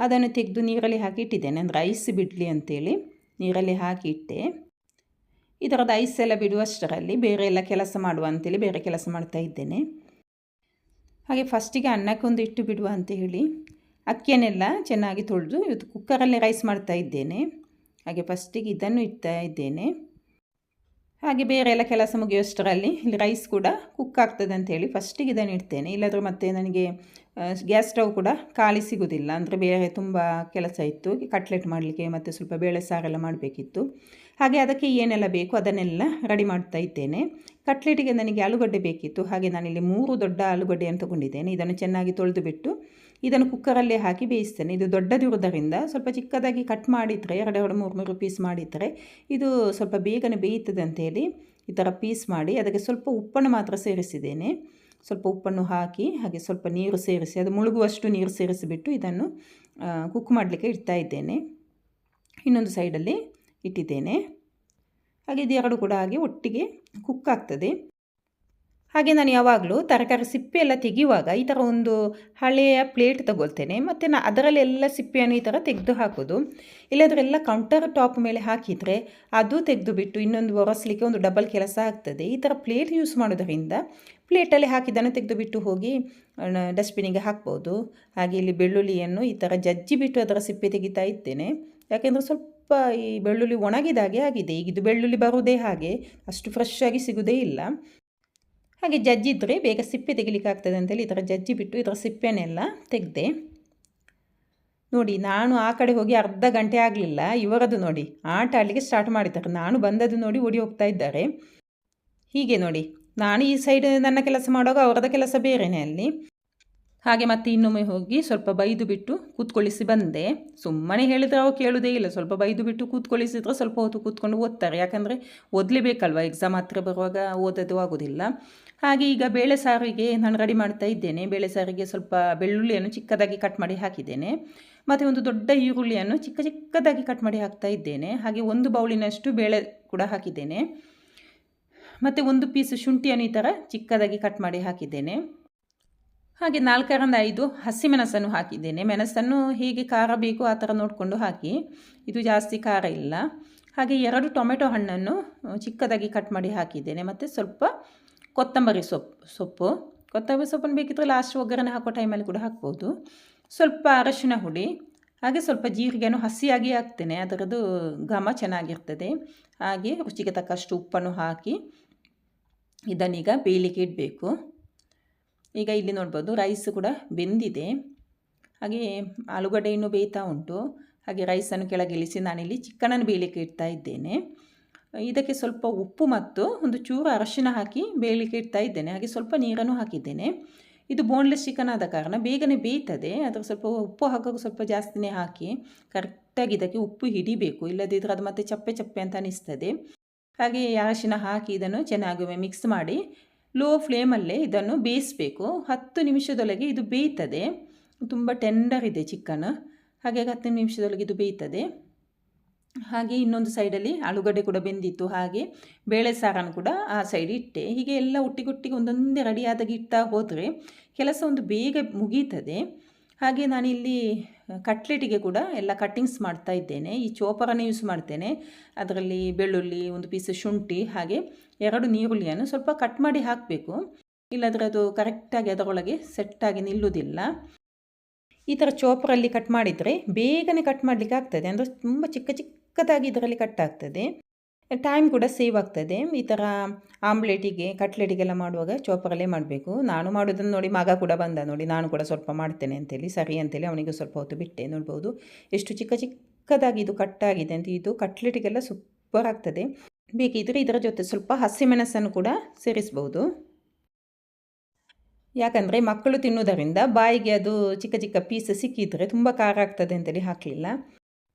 ಅದನ್ನು ತೆಗೆದು ನೀರಲ್ಲಿ ಹಾಕಿ ಇಟ್ಟಿದ್ದೇನೆ. ಅಂದರೆ ಐಸ್ ಬಿಡಲಿ ಅಂತೇಳಿ ನೀರಲ್ಲಿ ಹಾಕಿ ಇಟ್ಟೆ. ಇದರದ್ದು ಐಸ್ ಎಲ್ಲ ಬಿಡುವಷ್ಟರಲ್ಲಿ ಬೇರೆ ಎಲ್ಲ ಕೆಲಸ ಮಾಡುವ ಅಂತೇಳಿ ಬೇರೆ ಕೆಲಸ ಮಾಡ್ತಾ ಇದ್ದೇನೆ. ಹಾಗೆ ಫಸ್ಟಿಗೆ ಅನ್ನಕ್ಕೊಂದು ಇಟ್ಟು ಬಿಡುವ ಅಂತ ಹೇಳಿ ಅಕ್ಕಿಯನ್ನೆಲ್ಲ ಚೆನ್ನಾಗಿ ತೊಳೆದು ಇವತ್ತು ಕುಕ್ಕರಲ್ಲೇ ರೈಸ್ ಮಾಡ್ತಾ ಇದ್ದೇನೆ. ಹಾಗೆ ಫಸ್ಟಿಗೆ ಇದನ್ನು ಇಡ್ತಾ ಇದ್ದೇನೆ. ಹಾಗೆ ಬೇರೆ ಎಲ್ಲ ಕೆಲಸ ಮುಗಿಯೋಷ್ಟರಲ್ಲಿ ಇಲ್ಲಿ ರೈಸ್ ಕೂಡ ಕುಕ್ ಆಗ್ತದೆ ಅಂಥೇಳಿ ಫಸ್ಟಿಗೆ ಇದನ್ನು ಇಡ್ತೇನೆ. ಇಲ್ಲಾಂದರೆ ಮತ್ತೆ ನನಗೆ ಗ್ಯಾಸ್ ಸ್ಟವ್ ಕೂಡ ಖಾಲಿ ಸಿಗೋದಿಲ್ಲ. ಅಂದರೆ ಬೇರೆ ತುಂಬ ಕೆಲಸ ಇತ್ತು, ಕಟ್ಲೆಟ್ ಮಾಡಲಿಕ್ಕೆ ಮತ್ತು ಸ್ವಲ್ಪ ಬೇಳೆ ಸಾರೆಲ್ಲ ಮಾಡಬೇಕಿತ್ತು. ಹಾಗೆ ಅದಕ್ಕೆ ಏನೆಲ್ಲ ಬೇಕು ಅದನ್ನೆಲ್ಲ ರೆಡಿ ಮಾಡ್ತಾ ಇದ್ದೇನೆ. ಕಟ್ಲೆಟಿಗೆ ನನಗೆ ಆಲೂಗಡ್ಡೆ ಬೇಕಿತ್ತು. ಹಾಗೆ ನಾನಿಲ್ಲಿ 3 ದೊಡ್ಡ ಆಲೂಗಡ್ಡೆಯನ್ನು ತೊಗೊಂಡಿದ್ದೇನೆ. ಇದನ್ನು ಚೆನ್ನಾಗಿ ತೊಳೆದು ಬಿಟ್ಟು ಇದನ್ನು ಕುಕ್ಕರಲ್ಲೇ ಹಾಕಿ ಬೇಯಿಸ್ತೇನೆ. ಇದು ದೊಡ್ಡದಿರುವುದರಿಂದ ಸ್ವಲ್ಪ ಚಿಕ್ಕದಾಗಿ ಕಟ್ ಮಾಡಿದರೆ 2-3 ಪೀಸ್ ಮಾಡಿದರೆ ಇದು ಸ್ವಲ್ಪ ಬೇಗನೆ ಬೇಯುತ್ತದೆ ಅಂತೇಳಿ ಈ ಥರ ಪೀಸ್ ಮಾಡಿ ಅದಕ್ಕೆ ಸ್ವಲ್ಪ ಉಪ್ಪನ್ನು ಮಾತ್ರ ಸೇರಿಸಿದ್ದೇನೆ. ಸ್ವಲ್ಪ ಉಪ್ಪನ್ನು ಹಾಕಿ ಹಾಗೆ ಸ್ವಲ್ಪ ನೀರು ಸೇರಿಸಿ ಅದು ಮುಳುಗುವಷ್ಟು ನೀರು ಸೇರಿಸಿಬಿಟ್ಟು ಇದನ್ನು ಕುಕ್ ಮಾಡಲಿಕ್ಕೆ ಇಡ್ತಾ ಇದ್ದೇನೆ. ಇನ್ನೊಂದು ಸೈಡಲ್ಲಿ ಇಟ್ಟಿದ್ದೇನೆ. ಹಾಗೆ ಇದು ಕೂಡ ಹಾಗೆ ಒಟ್ಟಿಗೆ ಕುಕ್ ಆಗ್ತದೆ. ಹಾಗೆ ನಾನು ಯಾವಾಗಲೂ ತರಕಾರಿ ಸಿಪ್ಪೆ ಎಲ್ಲ ತೆಗೆಯುವಾಗ ಈ ಥರ ಒಂದು ಹಳೆಯ ಪ್ಲೇಟ್ ತಗೊಳ್ತೇನೆ. ಮತ್ತು ಅದರಲ್ಲೆಲ್ಲ ಸಿಪ್ಪೆಯನ್ನು ಈ ಥರ ತೆಗೆದು ಹಾಕೋದು. ಇಲ್ಲದ್ರೆಲ್ಲ ಕೌಂಟರ್ ಟಾಪ್ ಮೇಲೆ ಹಾಕಿದರೆ ಅದು ತೆಗೆದು ಬಿಟ್ಟು ಇನ್ನೊಂದು ಒರೆಸಲಿಕ್ಕೆ ಒಂದು ಡಬಲ್ ಕೆಲಸ ಆಗ್ತದೆ. ಈ ಥರ ಪ್ಲೇಟ್ ಯೂಸ್ ಮಾಡೋದರಿಂದ ಪ್ಲೇಟಲ್ಲಿ ಹಾಕಿದ್ದನ್ನು ತೆಗೆದು ಬಿಟ್ಟು ಹೋಗಿ ಡಸ್ಟ್ಬಿನಿಗೆ ಹಾಕ್ಬೋದು. ಹಾಗೆ ಇಲ್ಲಿ ಬೆಳ್ಳುಳ್ಳಿಯನ್ನು ಈ ಥರ ಜಜ್ಜಿ ಬಿಟ್ಟು ಅದರ ಸಿಪ್ಪೆ ತೆಗಿತಾ ಇದ್ದೇನೆ. ಯಾಕೆಂದರೆ ಸ್ವಲ್ಪ ಈ ಬೆಳ್ಳುಳ್ಳಿ ಒಣಗಿದಾಗೆ ಆಗಿದೆ. ಈಗ ಇದು ಬೆಳ್ಳುಳ್ಳಿ ಬರುವುದೇ ಹಾಗೆ, ಅಷ್ಟು ಫ್ರೆಶ್ ಆಗಿ ಸಿಗೋದೇ ಇಲ್ಲ. ಹಾಗೆ ಜಜ್ಜಿದ್ರೆ ಬೇಗ ಸಿಪ್ಪೆ ತೆಗಿಲಿಕ್ಕೆ ಆಗ್ತದೆ ಅಂತೇಳಿ ಈ ಥರ ಜಜ್ಜಿ ಬಿಟ್ಟು ಇದರ ಸಿಪ್ಪೆನೆಲ್ಲ ತೆಗೆದೆ. ನೋಡಿ, ನಾನು ಆ ಕಡೆ ಹೋಗಿ ಅರ್ಧ ಗಂಟೆ ಆಗಲಿಲ್ಲ, ಇವರದು ನೋಡಿ ಆಟ ಆಡಲಿಕ್ಕೆ ಸ್ಟಾರ್ಟ್ ಮಾಡಿದ್ದಾರೆ. ನಾನು ಬಂದದ್ದು ನೋಡಿ ಓಡಿ ಹೋಗ್ತಾ ಇದ್ದಾರೆ. ಹೀಗೆ ನೋಡಿ, ನಾನು ಈ ಸೈಡ್ ನನ್ನ ಕೆಲಸ ಮಾಡುವಾಗ ಅವರದ ಕೆಲಸ ಬೇರೆಯೇ ಅಲ್ಲಿ. ಹಾಗೆ ಮತ್ತೆ ಇನ್ನೊಮ್ಮೆ ಹೋಗಿ ಸ್ವಲ್ಪ ಬೈದು ಬಿಟ್ಟು ಕೂತ್ಕೊಳ್ಳಿಸಿ ಬಂದೆ. ಸುಮ್ಮನೆ ಹೇಳಿದರೆ ಅವು ಕೇಳೋದೇ ಇಲ್ಲ. ಸ್ವಲ್ಪ ಬೈದು ಬಿಟ್ಟು ಕೂತ್ಕೊಳ್ಳಿಸಿದ್ರೆ ಸ್ವಲ್ಪ ಹೊತ್ತು ಕೂತ್ಕೊಂಡು ಓದ್ತಾರೆ. ಯಾಕಂದರೆ ಓದಲೇಬೇಕಲ್ವ, ಎಕ್ಸಾಮ್ ಹತ್ರ ಬರುವಾಗ ಓದೋದು ಆಗೋದಿಲ್ಲ. ಹಾಗೆ ಈಗ ಬೇಳೆ ಸಾರಿಗೆ ನಾನು ರೆಡಿ ಮಾಡ್ತಾ ಇದ್ದೇನೆ. ಬೇಳೆ ಸಾರಿಗೆ ಸ್ವಲ್ಪ ಬೆಳ್ಳುಳ್ಳಿಯನ್ನು ಚಿಕ್ಕದಾಗಿ ಕಟ್ ಮಾಡಿ ಹಾಕಿದ್ದೇನೆ. ಮತ್ತು ಒಂದು ದೊಡ್ಡ ಈರುಳ್ಳಿಯನ್ನು ಚಿಕ್ಕದಾಗಿ ಕಟ್ ಮಾಡಿ ಹಾಕ್ತಾ ಇದ್ದೇನೆ. ಹಾಗೆ 1 ಬೌಲಿನಷ್ಟು ಬೇಳೆ ಕೂಡ ಹಾಕಿದ್ದೇನೆ. ಮತ್ತು 1 ಪೀಸ್ ಶುಂಠಿಯನ್ನು ಈ ಥರ ಚಿಕ್ಕದಾಗಿ ಕಟ್ ಮಾಡಿ ಹಾಕಿದ್ದೇನೆ. ಹಾಗೆ 4-5 ಹಸಿಮೆಣಸನ್ನು ಹಾಕಿದ್ದೇನೆ. ಮೆಣಸನ್ನು ಹೇಗೆ ಖಾರ ಬೇಕು ಆ ಥರ ನೋಡಿಕೊಂಡು ಹಾಕಿ, ಇದು ಜಾಸ್ತಿ ಖಾರ ಇಲ್ಲ. ಹಾಗೆ 2 ಟೊಮೆಟೊ ಹಣ್ಣನ್ನು ಚಿಕ್ಕದಾಗಿ ಕಟ್ ಮಾಡಿ ಹಾಕಿದ್ದೇನೆ. ಮತ್ತು ಸ್ವಲ್ಪ ಕೊತ್ತಂಬರಿ ಕೊತ್ತಂಬರಿ ಸೊಪ್ಪನ್ನು ಬೇಕಿದ್ದರೆ ಲಾಸ್ಟ್ ಒಗ್ಗರಣೆ ಹಾಕೋ ಟೈಮಲ್ಲಿ ಕೂಡ ಹಾಕ್ಬೋದು. ಸ್ವಲ್ಪ ಅರಶಿನ ಹುಡಿ, ಹಾಗೆ ಸ್ವಲ್ಪ ಜೀರಿಗೆಯನ್ನು ಹಸಿಯಾಗಿ ಹಾಕ್ತೇನೆ, ಅದರದ್ದು ಘಮ ಚೆನ್ನಾಗಿರ್ತದೆ. ಹಾಗೆ ರುಚಿಗೆ ತಕ್ಕಷ್ಟು ಉಪ್ಪನ್ನು ಹಾಕಿ ಇದನ್ನೀಗ ಬೇಯಲಿಕ್ಕೆ ಇಡಬೇಕು. ಈಗ ಇಲ್ಲಿ ನೋಡ್ಬೋದು ರೈಸ್ ಕೂಡ ಬೆಂದಿದೆ. ಹಾಗೆ ಆಲೂಗಡ್ಡೆ ಇನ್ನೂ ಬೇಯ್ತಾ ಉಂಟು. ಹಾಗೆ ರೈಸನ್ನು ಕೆಳಗಿಳಿಸಿ ನಾನಿಲ್ಲಿ ಚಿಕನನ್ನು ಬೇಯಲಿಕ್ಕೆ ಇಡ್ತಾ ಇದ್ದೇನೆ. ಇದಕ್ಕೆ ಸ್ವಲ್ಪ ಉಪ್ಪು ಮತ್ತು ಒಂದು ಚೂರು ಅರಶಿನ ಹಾಕಿ ಬೇಯಲಿಕ್ಕೆ ಇಡ್ತಾ ಇದ್ದೇನೆ. ಹಾಗೆ ಸ್ವಲ್ಪ ನೀರನ್ನು ಹಾಕಿದ್ದೇನೆ. ಇದು ಬೋನ್ಲೆಸ್ ಚಿಕನ್ ಆದ ಕಾರಣ ಬೇಗನೆ ಬೇಯ್ತದೆ. ಅದಕ್ಕೆ ಸ್ವಲ್ಪ ಉಪ್ಪು ಹಾಕೋಕೆ ಸ್ವಲ್ಪ ಜಾಸ್ತಿನೇ ಹಾಕಿ ಕರೆಕ್ಟಾಗಿ ಇದಕ್ಕೆ ಉಪ್ಪು ಹಿಡಿಬೇಕು, ಇಲ್ಲದಿದ್ದರೆ ಅದು ಮತ್ತೆ ಚಪ್ಪೆ ಚಪ್ಪೆ ಅಂತ ಅನಿಸ್ತದೆ. ಹಾಗೆ ಅರಶಿನ ಹಾಕಿ ಇದನ್ನು ಚೆನ್ನಾಗಿ ಮಿಕ್ಸ್ ಮಾಡಿ ಲೋ ಫ್ಲೇಮಲ್ಲೇ ಇದನ್ನು ಬೇಯಿಸಬೇಕು. 10 ನಿಮಿಷದೊಳಗೆ ಇದು ಬೇಯ್ತದೆ. ತುಂಬ ಟೆಂಡರ್ ಇದೆ ಚಿಕನ್, ಹಾಗೆ 10 ನಿಮಿಷದೊಳಗೆ ಇದು ಬೇಯ್ತದೆ. ಹಾಗೆ ಇನ್ನೊಂದು ಸೈಡಲ್ಲಿ ಆಲೂಗಡ್ಡೆ ಕೂಡ ಬೆಂದಿತ್ತು. ಹಾಗೆ ಬೇಳೆ ಸಾರನ್ನು ಕೂಡ ಆ ಸೈಡ್ ಇಟ್ಟೆ. ಹೀಗೆ ಎಲ್ಲ ಒಟ್ಟಿಗೊಟ್ಟಿಗೆ ಒಂದೊಂದೇ ರೆಡಿಯಾದಾಗಿ ಇಡ್ತಾ ಹೋದರೆ ಕೆಲಸ ಒಂದು ಬೇಗ ಮುಗೀತದೆ. ಹಾಗೆ ನಾನಿಲ್ಲಿ ಕಟ್ಲೆಟಿಗೆ ಕೂಡ ಎಲ್ಲ ಕಟ್ಟಿಂಗ್ಸ್ ಮಾಡ್ತಾ ಇದ್ದೇನೆ. ಈ ಚೋಪರನ್ನು ಯೂಸ್ ಮಾಡ್ತೇನೆ. ಅದರಲ್ಲಿ ಬೆಳ್ಳುಳ್ಳಿ, 1 ಪೀಸ್ ಶುಂಠಿ, ಹಾಗೆ 2 ನೀರುಳ್ಳಿಯನ್ನು ಸ್ವಲ್ಪ ಕಟ್ ಮಾಡಿ ಹಾಕಬೇಕು. ಇಲ್ಲಾಂದರೆ ಅದು ಕರೆಕ್ಟಾಗಿ ಅದರೊಳಗೆ ಸೆಟ್ಟಾಗಿ ನಿಲ್ಲುವುದಿಲ್ಲ. ಈ ಥರ ಚೋಪರಲ್ಲಿ ಕಟ್ ಮಾಡಿದರೆ ಬೇಗನೆ ಕಟ್ ಮಾಡಲಿಕ್ಕೆ ಆಗ್ತದೆ. ಅಂದರೆ ತುಂಬ ಚಿಕ್ಕದಾಗಿ ಇದರಲ್ಲಿ ಕಟ್ ಆಗ್ತದೆ. ಟೈಮ್ ಕೂಡ ಸೇವ್ ಆಗ್ತದೆ. ಈ ಥರ ಆಮ್ಲೆಟಿಗೆ ಕಟ್ಲೆಟಿಗೆಲ್ಲ ಮಾಡುವಾಗ ಚಾಪರಲ್ಲೇ ಮಾಡಬೇಕು. ನಾನು ಮಾಡೋದನ್ನು ನೋಡಿ ಮಗ ಕೂಡ ಬಂದ ನೋಡಿ, ನಾನು ಕೂಡ ಸ್ವಲ್ಪ ಮಾಡ್ತೇನೆ ಅಂತೇಳಿ, ಸರಿ ಅಂತೇಳಿ ಅವನಿಗೆ ಸ್ವಲ್ಪ ಹೊತ್ತು ಬಿಟ್ಟೆ. ನೋಡ್ಬೋದು ಎಷ್ಟು ಚಿಕ್ಕ ಚಿಕ್ಕದಾಗಿ ಇದು ಕಟ್ಟಾಗಿದೆ ಅಂತ. ಇದು ಕಟ್ಲೆಟಿಗೆಲ್ಲ ಸೂಪರ್ ಆಗ್ತದೆ. ಬೇಕಿದ್ದರೆ ಇದರ ಜೊತೆ ಸ್ವಲ್ಪ ಹಸಿಮೆಣಸನ್ನು ಕೂಡ ಸೇರಿಸ್ಬೋದು. ಯಾಕಂದರೆ ಮಕ್ಕಳು ತಿನ್ನೋದರಿಂದ ಬಾಯಿಗೆ ಅದು ಚಿಕ್ಕ ಚಿಕ್ಕ ಪೀಸ್ ಸಿಕ್ಕಿದರೆ ತುಂಬ ಖಾರ ಆಗ್ತದೆ ಅಂತೇಳಿ ಹಾಕಲಿಲ್ಲ.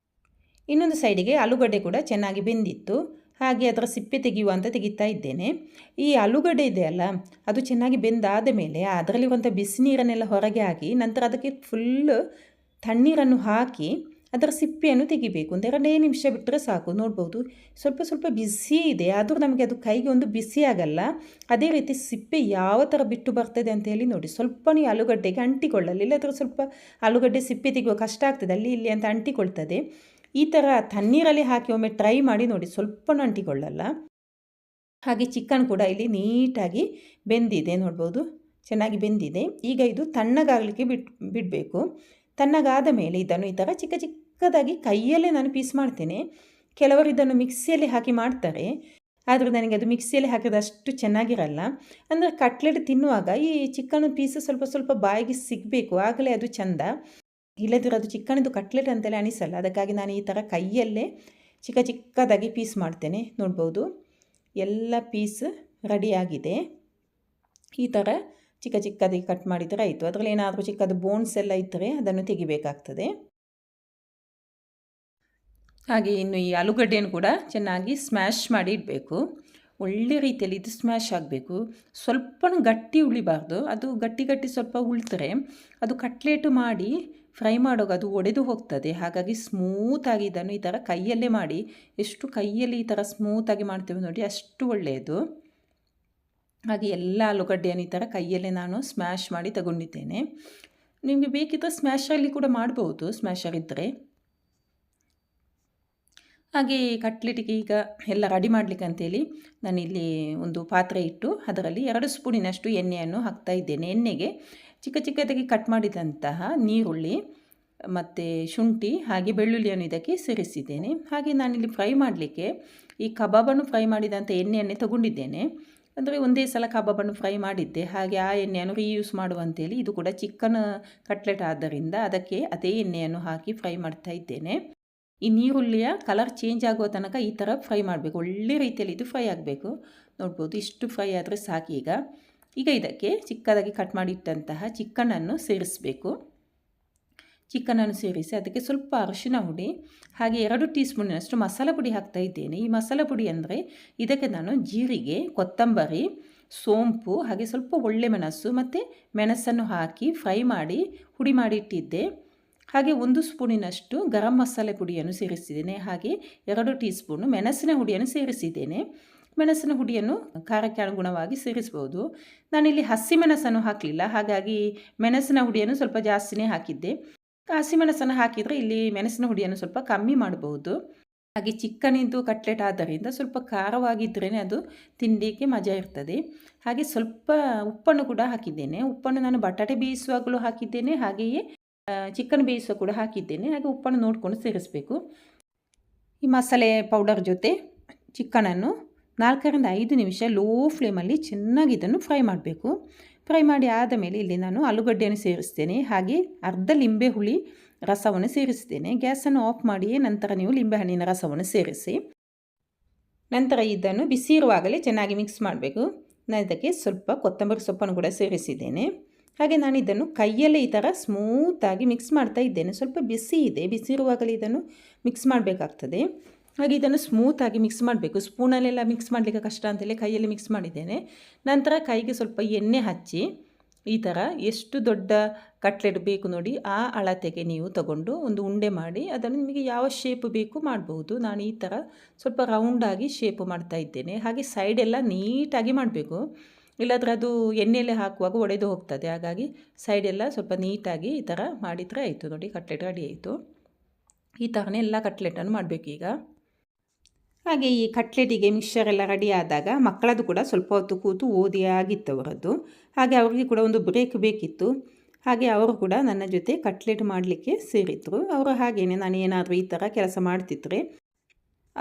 ಇನ್ನೊಂದು ಸೈಡಿಗೆ ಆಲೂಗಡ್ಡೆ ಕೂಡ ಚೆನ್ನಾಗಿ ಬೆಂದಿತ್ತು. ಹಾಗೆ ಅದರ ಸಿಪ್ಪೆ ತೆಗೆಯುವ ಅಂತ ತೆಗಿತಾ ಇದ್ದೇನೆ. ಈ ಆಲೂಗಡ್ಡೆ ಇದೆಯಲ್ಲ, ಅದು ಚೆನ್ನಾಗಿ ಬೆಂದಾದ ಮೇಲೆ ಅದರಲ್ಲಿರುವಂಥ ಬಿಸಿನೀರನ್ನೆಲ್ಲ ಹೊರಗೆ ಹಾಕಿ ನಂತರ ಅದಕ್ಕೆ ಫುಲ್ ತಣ್ಣೀರನ್ನು ಹಾಕಿ ಅದರ ಸಿಪ್ಪೆಯನ್ನು ತೆಗಿಬೇಕು. ಒಂದು 2 ನಿಮಿಷ ಬಿಟ್ಟರೆ ಸಾಕು. ನೋಡ್ಬೋದು ಸ್ವಲ್ಪ ಸ್ವಲ್ಪ ಬಿಸಿ ಇದೆ, ಆದರೂ ನಮಗೆ ಅದು ಕೈಗೆ ಒಂದು ಬಿಸಿ ಆಗಲ್ಲ. ಅದೇ ರೀತಿ ಸಿಪ್ಪೆ ಯಾವ ಥರ ಬಿಟ್ಟು ಬರ್ತದೆ ಅಂತ ಹೇಳಿ ನೋಡಿ. ಸ್ವಲ್ಪ ನೀವು ಆಲೂಗಡ್ಡೆಗೆ ಅಂಟಿಕೊಳ್ಳಲ್ಲ, ಇಲ್ಲಾದರೂ ಸ್ವಲ್ಪ ಆಲೂಗಡ್ಡೆ ಸಿಪ್ಪೆ ತೆಗೆಯುವ ಕಷ್ಟ ಆಗ್ತದೆ, ಅಲ್ಲಿ ಇಲ್ಲಿ ಅಂತ ಅಂಟಿಕೊಳ್ತದೆ. ಈ ಥರ ತಣ್ಣೀರಲ್ಲಿ ಹಾಕಿ ಒಮ್ಮೆ ಟ್ರೈ ಮಾಡಿ ನೋಡಿ, ಸ್ವಲ್ಪನೂ ಅಂಟಿಕೊಳ್ಳಲ್ಲ. ಹಾಗೆ ಚಿಕನ್ ಕೂಡ ಇಲ್ಲಿ ನೀಟಾಗಿ ಬೆಂದಿದೆ, ನೋಡ್ಬೋದು ಚೆನ್ನಾಗಿ ಬೆಂದಿದೆ. ಈಗ ಇದು ತಣ್ಣಗಾಗಲಿಕ್ಕೆ ಬಿಡಬೇಕು. ತಣ್ಣಗಾದ ಮೇಲೆ ಇದನ್ನು ಈ ಥರ ಚಿಕ್ಕ ಚಿಕ್ಕದಾಗಿ ಕೈಯಲ್ಲೇ ನಾನು ಪೀಸ್ ಮಾಡ್ತೇನೆ. ಕೆಲವರು ಇದನ್ನು ಮಿಕ್ಸಿಯಲ್ಲಿ ಹಾಕಿ ಮಾಡ್ತಾರೆ, ಆದರೆ ನನಗೆ ಅದು ಮಿಕ್ಸಿಯಲ್ಲಿ ಹಾಕಿದಷ್ಟು ಚೆನ್ನಾಗಿರಲ್ಲ. ಅಂದರೆ ಕಟ್ಲೆಟ್ ತಿನ್ನುವಾಗ ಈ ಚಿಕನ್ ಪೀಸ್ ಸ್ವಲ್ಪ ಸ್ವಲ್ಪ ಬಾಯಿಗೆ ಸಿಗಬೇಕು, ಆಗಲೇ ಅದು ಚೆಂದ. ಇಲ್ಲದಿರೋ ಅದು ಚಿಕನ್ದು ಕಟ್ಲೆಟ್ ಅಂತಲೇ ಅನಿಸಲ್ಲ. ಅದಕ್ಕಾಗಿ ನಾನು ಈ ಥರ ಕೈಯಲ್ಲೇ ಚಿಕ್ಕ ಚಿಕ್ಕದಾಗಿ ಪೀಸ್ ಮಾಡ್ತೇನೆ. ನೋಡ್ಬೋದು ಎಲ್ಲ ಪೀಸ್ ರೆಡಿಯಾಗಿದೆ. ಈ ಥರ ಚಿಕ್ಕ ಚಿಕ್ಕದಾಗಿ ಕಟ್ ಮಾಡಿದರೆ ಆಯಿತು. ಅದರಲ್ಲಿ ಏನಾದರೂ ಚಿಕ್ಕದು ಬೋನ್ಸ್ ಎಲ್ಲ ಇದ್ದರೆ ಅದನ್ನು ತೆಗಿಬೇಕಾಗ್ತದೆ. ಹಾಗೆ ಇನ್ನು ಈ ಆಲೂಗಡ್ಡೆಯನ್ನು ಕೂಡ ಚೆನ್ನಾಗಿ ಸ್ಮ್ಯಾಶ್ ಮಾಡಿ ಇಡಬೇಕು. ಒಳ್ಳೆ ರೀತಿಯಲ್ಲಿ ಇದು ಸ್ಮ್ಯಾಶ್ ಆಗಬೇಕು. ಸ್ವಲ್ಪನೂ ಗಟ್ಟಿ ಉಳಿಬಾರ್ದು. ಅದು ಗಟ್ಟಿ ಗಟ್ಟಿ ಸ್ವಲ್ಪ ಉಳ್ತರೆ ಅದು ಕಟ್ಲೆಟ್ ಮಾಡಿ ಫ್ರೈ ಮಾಡುವಾಗ ಅದು ಒಡೆದು ಹೋಗ್ತದೆ. ಹಾಗಾಗಿ ಸ್ಮೂತಾಗಿ ಇದನ್ನು ಈ ಥರ ಕೈಯಲ್ಲೇ ಮಾಡಿ, ಎಷ್ಟು ಕೈಯಲ್ಲಿ ಈ ಥರ ಸ್ಮೂತಾಗಿ ಮಾಡ್ತೇವೆ ನೋಡಿ ಅಷ್ಟು ಒಳ್ಳೆಯದು. ಹಾಗೆ ಎಲ್ಲ ಆಲೂಗಡ್ಡೆಯನ್ನು ಈ ಥರ ಕೈಯಲ್ಲೇ ನಾನು ಸ್ಮ್ಯಾಶ್ ಮಾಡಿ ತಗೊಂಡಿದ್ದೇನೆ. ನಿಮಗೆ ಬೇಕಿದ್ದರೆ ಸ್ಮ್ಯಾಶರಲ್ಲಿ ಕೂಡ ಮಾಡ್ಬೋದು, ಸ್ಮ್ಯಾಶರ್ ಇದ್ದರೆ. ಹಾಗೆ ಕಟ್ಲೆಟಿಗೆ ಈಗ ಎಲ್ಲ ರೆಡಿ ಮಾಡಲಿಕ್ಕೆ ಅಂತೇಳಿ ನಾನಿಲ್ಲಿ ಒಂದು ಪಾತ್ರೆ ಇಟ್ಟು ಅದರಲ್ಲಿ 2 ಸ್ಪೂನಿನಷ್ಟು ಎಣ್ಣೆಯನ್ನು ಹಾಕ್ತಾ ಇದ್ದೇನೆ. ಎಣ್ಣೆಗೆ ಚಿಕ್ಕ ಚಿಕ್ಕದಾಗಿ ಕಟ್ ಮಾಡಿದಂತಹ ನೀರುಳ್ಳಿ ಮತ್ತು ಶುಂಠಿ ಹಾಗೆ ಬೆಳ್ಳುಳ್ಳಿಯನ್ನು ಇದಕ್ಕೆ ಸೇರಿಸಿದ್ದೇನೆ. ಹಾಗೆ ನಾನಿಲ್ಲಿ ಫ್ರೈ ಮಾಡಲಿಕ್ಕೆ ಈ ಕಬಾಬನ್ನು ಫ್ರೈ ಮಾಡಿದಂಥ ಎಣ್ಣೆಯನ್ನೇ ತಗೊಂಡಿದ್ದೇನೆ. ಅಂದರೆ ಒಂದೇ ಸಲ ಕಬಾಬನ್ನು ಫ್ರೈ ಮಾಡಿದ್ದೆ, ಹಾಗೆ ಆ ಎಣ್ಣೆಯನ್ನು ರೀಯೂಸ್ ಮಾಡುವಂತೇಳಿ ಇದು ಕೂಡ ಚಿಕನ್ ಕಟ್ಲೆಟ್ ಆದ್ದರಿಂದ ಅದಕ್ಕೆ ಅದೇ ಎಣ್ಣೆಯನ್ನು ಹಾಕಿ ಫ್ರೈ ಮಾಡ್ತಾ ಇದ್ದೇನೆ. ಈ ನೀರುಳ್ಳಿಯ ಕಲರ್ ಚೇಂಜ್ ಆಗುವ ತನಕ ಈ ಥರ ಫ್ರೈ ಮಾಡಬೇಕು. ಒಳ್ಳೆ ರೀತಿಯಲ್ಲಿ ಇದು ಫ್ರೈ ಆಗಬೇಕು. ನೋಡ್ಬೋದು ಇಷ್ಟು ಫ್ರೈ ಆದರೆ ಸಾಕು. ಈಗ ಇದಕ್ಕೆ ಚಿಕ್ಕದಾಗಿ ಕಟ್ ಮಾಡಿಟ್ಟಂತಹ ಚಿಕನನ್ನು ಸೇರಿಸಬೇಕು. ಚಿಕನನ್ನು ಸೇರಿಸಿ ಅದಕ್ಕೆ ಸ್ವಲ್ಪ ಅರಿಶಿನ ಹುಡಿ ಹಾಗೆ 2 ಟೀ ಸ್ಪೂನಿನಷ್ಟು ಮಸಾಲ ಪುಡಿ ಹಾಕ್ತಾ ಇದ್ದೇನೆ. ಈ ಮಸಾಲ ಪುಡಿ ಅಂದರೆ ಇದಕ್ಕೆ ನಾನು ಜೀರಿಗೆ, ಕೊತ್ತಂಬರಿ, ಸೋಂಪು ಹಾಗೆ ಸ್ವಲ್ಪ ಒಳ್ಳೆ ಮೆಣಸು ಮತ್ತು ಮೆಣಸನ್ನು ಹಾಕಿ ಫ್ರೈ ಮಾಡಿ ಹುಡಿ ಮಾಡಿ ಇಟ್ಟಿದ್ದೆ. ಹಾಗೆ 1 ಸ್ಪೂನಿನಷ್ಟು ಗರಂ ಮಸಾಲೆ ಪುಡಿಯನ್ನು ಸೇರಿಸಿದ್ದೇನೆ. ಹಾಗೆ 2 ಟೀ ಸ್ಪೂನು ಮೆಣಸಿನ ಹುಡಿಯನ್ನು ಸೇರಿಸಿದ್ದೇನೆ. ಮೆಣಸಿನ ಹುಡಿಯನ್ನು ಖಾರಕ್ಕೆ ಅನುಗುಣವಾಗಿ ಸೇರಿಸ್ಬೋದು. ನಾನಿಲ್ಲಿ ಹಸಿಮೆಣಸನ್ನು ಹಾಕಲಿಲ್ಲ, ಹಾಗಾಗಿ ಮೆಣಸಿನ ಹುಡಿಯನ್ನು ಸ್ವಲ್ಪ ಜಾಸ್ತಿನೇ ಹಾಕಿದ್ದೆ. ಹಸಿಮೆಣಸನ್ನು ಹಾಕಿದರೆ ಇಲ್ಲಿ ಮೆಣಸಿನ ಹುಡಿಯನ್ನು ಸ್ವಲ್ಪ ಕಮ್ಮಿ ಮಾಡಬಹುದು. ಹಾಗೆ ಚಿಕನಿದ್ದು ಕಟ್ಲೆಟ್ ಆದ್ದರಿಂದ ಸ್ವಲ್ಪ ಖಾರವಾಗಿದ್ರೇ ಅದು ತಿನ್ನಲಿಕ್ಕೆ ಮಜಾ ಇರ್ತದೆ. ಹಾಗೆ ಸ್ವಲ್ಪ ಉಪ್ಪನ್ನು ಕೂಡ ಹಾಕಿದ್ದೇನೆ. ಉಪ್ಪನ್ನು ನಾನು ಬಟಾಟೆ ಬೇಯಿಸುವಾಗಲೂ ಹಾಕಿದ್ದೇನೆ, ಹಾಗೆಯೇ ಚಿಕನ್ ಬೇಯಿಸುವ ಕೂಡ ಹಾಕಿದ್ದೇನೆ. ಹಾಗೆ ಉಪ್ಪನ್ನು ನೋಡಿಕೊಂಡು ಸೇರಿಸಬೇಕು. ಈ ಮಸಾಲೆ ಪೌಡರ್ ಜೊತೆ ಚಿಕನನ್ನು 4 ರಿಂದ 5 ನಿಮಿಷ ಲೋ ಫ್ಲೇಮಲ್ಲಿ ಚೆನ್ನಾಗಿ ಇದನ್ನು ಫ್ರೈ ಮಾಡಬೇಕು. ಫ್ರೈ ಮಾಡಿ ಆದ ಮೇಲೆ ಇಲ್ಲಿ ನಾನು ಆಲೂಗಡ್ಡೆಯನ್ನು ಸೇರಿಸ್ತೇನೆ. ಹಾಗೆ ಅರ್ಧ ಲಿಂಬೆ ಹುಳಿ ರಸವನ್ನು ಸೇರಿಸ್ತೇನೆ. ಗ್ಯಾಸನ್ನು ಆಫ್ ಮಾಡಿಯೇ ನಂತರ ನೀವು ಲಿಂಬೆಹಣ್ಣಿನ ರಸವನ್ನು ಸೇರಿಸಿ. ನಂತರ ಇದನ್ನು ಬಿಸಿ ಇರುವಾಗಲೇ ಚೆನ್ನಾಗಿ ಮಿಕ್ಸ್ ಮಾಡಬೇಕು. ನಾನು ಇದಕ್ಕೆ ಸ್ವಲ್ಪ ಕೊತ್ತಂಬರಿ ಸೊಪ್ಪನ್ನು ಕೂಡ ಸೇರಿಸಿದ್ದೇನೆ. ಹಾಗೆ ನಾನು ಇದನ್ನು ಕೈಯಲ್ಲೇ ಈ ಥರ ಸ್ಮೂತಾಗಿ ಮಿಕ್ಸ್ ಮಾಡ್ತಾ ಇದ್ದೇನೆ. ಸ್ವಲ್ಪ ಬಿಸಿ ಇದೆ, ಬಿಸಿ ಇರುವಾಗಲೇ ಇದನ್ನು ಮಿಕ್ಸ್ ಮಾಡಬೇಕಾಗ್ತದೆ. ಹಾಗೆ ಇದನ್ನು ಸ್ಮೂತಾಗಿ ಮಿಕ್ಸ್ ಮಾಡಬೇಕು. ಸ್ಪೂನಲ್ಲೆಲ್ಲ ಮಿಕ್ಸ್ ಮಾಡಲಿಕ್ಕೆ ಕಷ್ಟ ಅಂತೇಳಿ ಕೈಯಲ್ಲಿ ಮಿಕ್ಸ್ ಮಾಡಿದ್ದೇನೆ. ನಂತರ ಕೈಗೆ ಸ್ವಲ್ಪ ಎಣ್ಣೆ ಹಚ್ಚಿ ಈ ಥರ ಎಷ್ಟು ದೊಡ್ಡ ಕಟ್ಲೆಟ್ ಬೇಕು ನೋಡಿ ಆ ಅಳತೆಗೆ ನೀವು ತಗೊಂಡು ಒಂದು ಉಂಡೆ ಮಾಡಿ ಅದನ್ನು ನಿಮಗೆ ಯಾವ ಶೇಪ್ ಬೇಕು ಮಾಡ್ಬೋದು. ನಾನು ಈ ಥರ ಸ್ವಲ್ಪ ರೌಂಡಾಗಿ ಶೇಪ್ ಮಾಡ್ತಾ ಇದ್ದೇನೆ. ಹಾಗೆ ಸೈಡೆಲ್ಲ ನೀಟಾಗಿ ಮಾಡಬೇಕು, ಇಲ್ಲಾಂದರೆ ಅದು ಎಣ್ಣೆಯಲ್ಲೇ ಹಾಕುವಾಗ ಒಡೆದು ಹೋಗ್ತದೆ. ಹಾಗಾಗಿ ಸೈಡೆಲ್ಲ ಸ್ವಲ್ಪ ನೀಟಾಗಿ ಈ ಥರ ಮಾಡಿದರೆ ಆಯಿತು. ನೋಡಿ ಕಟ್ಲೆಟ್ ರೆಡಿ ಆಯಿತು. ಈ ಥರನೇ ಎಲ್ಲ ಕಟ್ಲೆಟನ್ನು ಮಾಡಬೇಕು ಈಗ. ಹಾಗೆ ಈ ಕಟ್ಲೆಟಿಗೆ ಮಿಕ್ಸ್ಚರ್ ಎಲ್ಲ ರೆಡಿ ಆದಾಗ ಮಕ್ಕಳದ್ದು ಕೂಡ ಸ್ವಲ್ಪ ಹೊತ್ತು ಕೂತು ಓದಿ ಆಗಿತ್ತು ಅವರದ್ದು. ಹಾಗೆ ಅವರಿಗೆ ಕೂಡ ಒಂದು ಬ್ರೇಕ್ ಬೇಕಿತ್ತು. ಹಾಗೆ ಅವರು ಕೂಡ ನನ್ನ ಜೊತೆ ಕಟ್ಲೆಟ್ ಮಾಡಲಿಕ್ಕೆ ಸೇರಿದ್ರು. ಅವರು ಹಾಗೆಯೇ ನಾನು ಏನಾದರೂ ಈ ಥರ ಕೆಲಸ ಮಾಡ್ತಿದ್ರೆ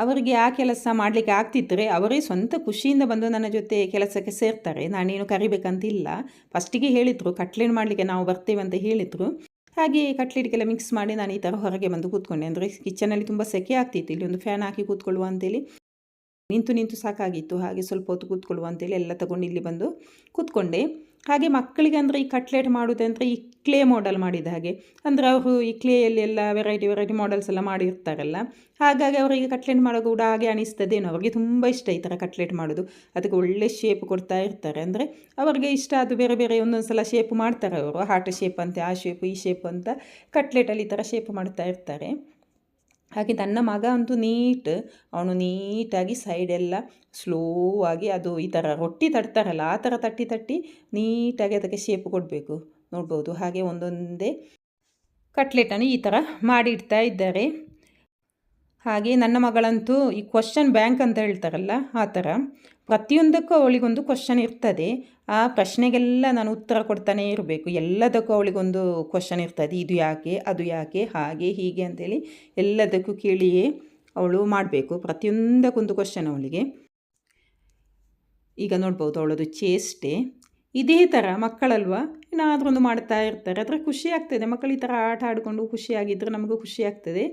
ಅವರಿಗೆ ಆ ಕೆಲಸ ಮಾಡಲಿಕ್ಕೆ ಆಗ್ತಿದ್ದರೆ ಅವರೇ ಸ್ವಂತ ಖುಷಿಯಿಂದ ಬಂದು ನನ್ನ ಜೊತೆ ಕೆಲಸಕ್ಕೆ ಸೇರ್ತಾರೆ. ನಾನೇನು ಕರಿಬೇಕಂತಿಲ್ಲ. ಫಸ್ಟಿಗೆ ಹೇಳಿದರು ಕಟ್ಲೆಟ್ ಮಾಡಲಿಕ್ಕೆ ನಾವು ಬರ್ತೇವೆ ಅಂತ ಹೇಳಿದರು. ಹಾಗೆ ಕಟ್ಲೆಟ್ಗೆಲ್ಲ ಮಿಕ್ಸ್ ಮಾಡಿ ನಾನು ಈ ಥರ ಹೊರಗೆ ಬಂದು ಕೂತ್ಕೊಂಡೆ. ಅಂದರೆ ಕಿಚನಲ್ಲಿ ತುಂಬ ಸೆಕೆ ಆಗ್ತಿತ್ತು. ಇಲ್ಲಿ ಒಂದು ಫ್ಯಾನ್ ಹಾಕಿ ಕೂತ್ಕೊಳ್ಳುವ ಅಂತೇಳಿ ನಿಂತು ನಿಂತು ಸಾಕಾಗಿತ್ತು. ಹಾಗೆ ಸ್ವಲ್ಪ ಹೊತ್ತು ಕೂತ್ಕೊಳ್ಳುವ ಅಂತೇಳಿ ಎಲ್ಲ ತಗೊಂಡು ಇಲ್ಲಿ ಬಂದು ಕೂತ್ಕೊಂಡೆ. ಹಾಗೆ ಮಕ್ಕಳಿಗೆ ಅಂದರೆ ಈ ಕಟ್ಲೆಟ್ ಮಾಡೋದಂದರೆ ಈ ಕ್ಲೇ ಮಾಡೆಲ್ ಮಾಡಿದ ಹಾಗೆ, ಅಂದರೆ ಅವರು ಈ ಕ್ಲೇಯಲ್ಲಿ ಎಲ್ಲ ವೆರೈಟಿ ಮಾಡೆಲ್ಸ್ ಎಲ್ಲ ಮಾಡಿರ್ತಾರಲ್ಲ, ಹಾಗಾಗಿ ಅವರಿಗೆ ಕಟ್ಲೆಟ್ ಮಾಡೋ ಕೂಡ ಹಾಗೆ ಅನಿಸ್ತದೇನೋ. ಅವರಿಗೆ ತುಂಬ ಇಷ್ಟ ಈ ಥರ ಕಟ್ಲೆಟ್ ಮಾಡೋದು. ಅದಕ್ಕೆ ಒಳ್ಳೆ ಶೇಪ್ ಕೊಡ್ತಾ ಇರ್ತಾರೆ. ಅಂದರೆ ಅವರಿಗೆ ಇಷ್ಟ ಅದು ಬೇರೆ ಬೇರೆ ಒಂದೊಂದು ಸಲ ಶೇಪ್ ಮಾಡ್ತಾರೆ ಅವರು. ಹಾರ್ಟ್ ಶೇಪ್ ಅಂತೆ, ಆ ಶೇಪ್ ಈ ಶೇಪ್ ಅಂತ ಕಟ್ಲೆಟಲ್ಲಿ ಈ ಥರ ಶೇಪ್ ಮಾಡ್ತಾ ಇರ್ತಾರೆ. ಹಾಗೆ ನನ್ನ ಮಗ ಅಂತೂ ಅವನು ನೀಟಾಗಿ ಸೈಡೆಲ್ಲ ಸ್ಲೋ ಆಗಿ ಅದು ಈ ಥರ ರೊಟ್ಟಿ ತಟ್ತಾರಲ್ಲ ಆ ಥರ ತಟ್ಟಿ ನೀಟಾಗಿ ಅದಕ್ಕೆ ಶೇಪ್ ಕೊಡಬೇಕು. ನೋಡ್ಬೋದು ಹಾಗೆ ಒಂದೊಂದೇ ಕಟ್ಲೆಟನ್ನು ಈ ಥರ ಮಾಡಿಡ್ತಾ ಇದ್ದಾರೆ. ಹಾಗೆ ನನ್ನ ಮಗಳಂತೂ ಈ ಕ್ವಶನ್ ಬ್ಯಾಂಕ್ ಅಂತ ಹೇಳ್ತಾರಲ್ಲ ಆ ಥರ ಪ್ರತಿಯೊಂದಕ್ಕೂ ಅವಳಿಗೊಂದು ಕ್ವಶನ್ ಇರ್ತದೆ. ಆ ಪ್ರಶ್ನೆಗೆಲ್ಲ ನಾನು ಉತ್ತರ ಕೊಡ್ತಾನೆ ಇರಬೇಕು. ಎಲ್ಲದಕ್ಕೂ ಅವಳಿಗೊಂದು ಕ್ವಶನ್ ಇರ್ತದೆ, ಇದು ಯಾಕೆ, ಅದು ಯಾಕೆ, ಹಾಗೆ ಹೀಗೆ ಅಂತೇಳಿ ಎಲ್ಲದಕ್ಕೂ ಕೇಳಿಯೇ ಅವಳು ಮಾಡಬೇಕು. ಪ್ರತಿಯೊಂದಕ್ಕೊಂದು ಕ್ವಶನ್ ಅವಳಿಗೆ. ಈಗ ನೋಡ್ಬೋದು ಅವಳದು ಚೇಷ್ಟೆ. ಇದೇ ಥರ ಮಕ್ಕಳಲ್ವ ಏನಾದರೂ ಒಂದು ಮಾಡ್ತಾ ಇರ್ತಾರೆ. ಅದರ ಖುಷಿ ಆಗ್ತದೆ. ಮಕ್ಕಳು ಈ ಥರ ಆಟ ಆಡಿಕೊಂಡು ಖುಷಿಯಾಗಿದ್ದರೆ ನಮಗೂ ಖುಷಿ ಆಗ್ತದೆ.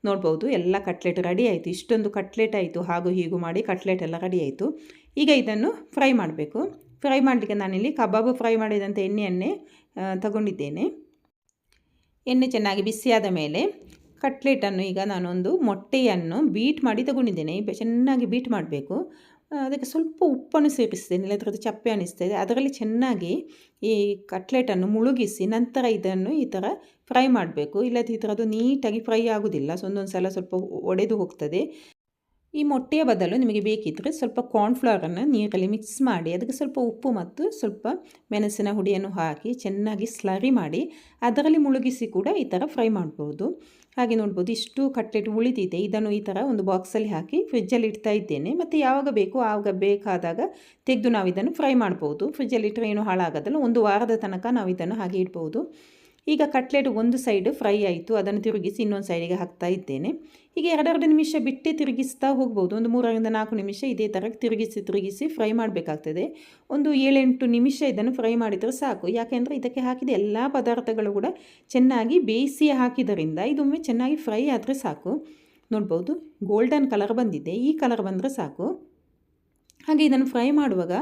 ನೋಡ್ಬೋದು ಎಲ್ಲ ಕಟ್ಲೆಟ್ ರೆಡಿ ಆಯಿತು. ಇಷ್ಟೊಂದು ಕಟ್ಲೆಟ್ ಆಯಿತು. ಹಾಗೂ ಹೀಗೂ ಮಾಡಿ ಕಟ್ಲೆಟ್ ಎಲ್ಲ ರೆಡಿ ಆಯಿತು. ಈಗ ಇದನ್ನು ಫ್ರೈ ಮಾಡಬೇಕು. ಫ್ರೈ ಮಾಡಲಿಕ್ಕೆ ನಾನಿಲ್ಲಿ ಕಬಾಬು ಫ್ರೈ ಮಾಡಿದಂಥ ಎಣ್ಣೆಯನ್ನೇ ತಗೊಂಡಿದ್ದೇನೆ. ಎಣ್ಣೆ ಚೆನ್ನಾಗಿ ಬಿಸಿಯಾದ ಮೇಲೆ ಕಟ್ಲೆಟನ್ನು ಈಗ ನಾನೊಂದು ಮೊಟ್ಟೆಯನ್ನು ಬೀಟ್ ಮಾಡಿ ತಗೊಂಡಿದ್ದೇನೆ. ಚೆನ್ನಾಗಿ ಬೀಟ್ ಮಾಡಬೇಕು. ಅದಕ್ಕೆ ಸ್ವಲ್ಪ ಉಪ್ಪನ್ನು ಸೇರಿಸ್ತೇನೆ, ಇಲ್ಲದ್ರೆ ಅದು ಚಪ್ಪೆ ಅನ್ನಿಸ್ತದೆ. ಅದರಲ್ಲಿ ಚೆನ್ನಾಗಿ ಈ ಕಟ್ಲೆಟನ್ನು ಮುಳುಗಿಸಿ ನಂತರ ಇದನ್ನು ಈ ಥರ ಫ್ರೈ ಮಾಡಬೇಕು. ಇಲ್ಲದಿದ್ದರೆ ಅದು ನೀಟಾಗಿ ಫ್ರೈ ಆಗೋದಿಲ್ಲ. ಒಂದೊಂದು ಸಲ ಸ್ವಲ್ಪ ಒಡೆದು ಹೋಗ್ತದೆ. ಈ ಮೊಟ್ಟೆಯ ಬದಲು ನಿಮಗೆ ಬೇಕಿದ್ದರೆ ಸ್ವಲ್ಪ ಕಾರ್ನ್ಫ್ಲವರನ್ನು ನೀರಲ್ಲಿ ಮಿಕ್ಸ್ ಮಾಡಿ ಅದಕ್ಕೆ ಸ್ವಲ್ಪ ಉಪ್ಪು ಮತ್ತು ಸ್ವಲ್ಪ ಮೆಣಸಿನ ಹುಡಿಯನ್ನು ಹಾಕಿ ಚೆನ್ನಾಗಿ ಸ್ಲರಿ ಮಾಡಿ ಅದರಲ್ಲಿ ಮುಳುಗಿಸಿ ಕೂಡ ಈ ಥರ ಫ್ರೈ ಮಾಡ್ಬೋದು. ಹಾಗೆ ನೋಡ್ಬೋದು ಇಷ್ಟು ಕಟ್ಲೆಟ್ ಉಳಿದಿದೆ. ಇದನ್ನು ಈ ಥರ ಒಂದು ಬಾಕ್ಸಲ್ಲಿ ಹಾಕಿ ಫ್ರಿಜ್ಜಲ್ಲಿ ಇಡ್ತಾ ಇದ್ದೇನೆ. ಮತ್ತು ಯಾವಾಗ ಬೇಕು ಆವಾಗ ಬೇಕಾದಾಗ ತೆಗೆದು ನಾವು ಇದನ್ನು ಫ್ರೈ ಮಾಡ್ಬೋದು. ಫ್ರಿಜ್ಜಲ್ಲಿ ಇಟ್ಟರೆ ಏನೂ ಹಾಳಾಗೋದಲ್ಲ. ಒಂದು ವಾರದ ತನಕ ನಾವು ಇದನ್ನು ಹಾಗೆ ಇಡ್ಬೋದು. ಈಗ ಕಟ್ಲೆಟ್ ಒಂದು ಸೈಡ್ ಫ್ರೈ ಆಯಿತು. ಅದನ್ನು ತಿರುಗಿಸಿ ಇನ್ನೊಂದು ಸೈಡಿಗೆ ಹಾಕ್ತಾ ಇದ್ದೇನೆ. ಈಗ 2 ನಿಮಿಷ ಬಿಟ್ಟೇ ತಿರುಗಿಸ್ತಾ ಹೋಗ್ಬೋದು. ಒಂದು 3ರಿಂದ 4 ನಿಮಿಷ ಇದೇ ಥರ ತಿರುಗಿಸಿ ಫ್ರೈ ಮಾಡಬೇಕಾಗ್ತದೆ. ಒಂದು 7-8 ನಿಮಿಷ ಇದನ್ನು ಫ್ರೈ ಮಾಡಿದರೆ ಸಾಕು. ಯಾಕೆಂದರೆ ಇದಕ್ಕೆ ಹಾಕಿದ ಎಲ್ಲ ಪದಾರ್ಥಗಳು ಕೂಡ ಚೆನ್ನಾಗಿ ಬೇಯಿಸಿ ಹಾಕಿದ್ದರಿಂದ ಇದೊಮ್ಮೆ ಚೆನ್ನಾಗಿ ಫ್ರೈ ಆದರೆ ಸಾಕು. ನೋಡ್ಬೋದು ಗೋಲ್ಡನ್ ಕಲರ್ ಬಂದಿದೆ. ಈ ಕಲರ್ ಬಂದರೆ ಸಾಕು. ಹಾಗೆ ಇದನ್ನು ಫ್ರೈ ಮಾಡುವಾಗ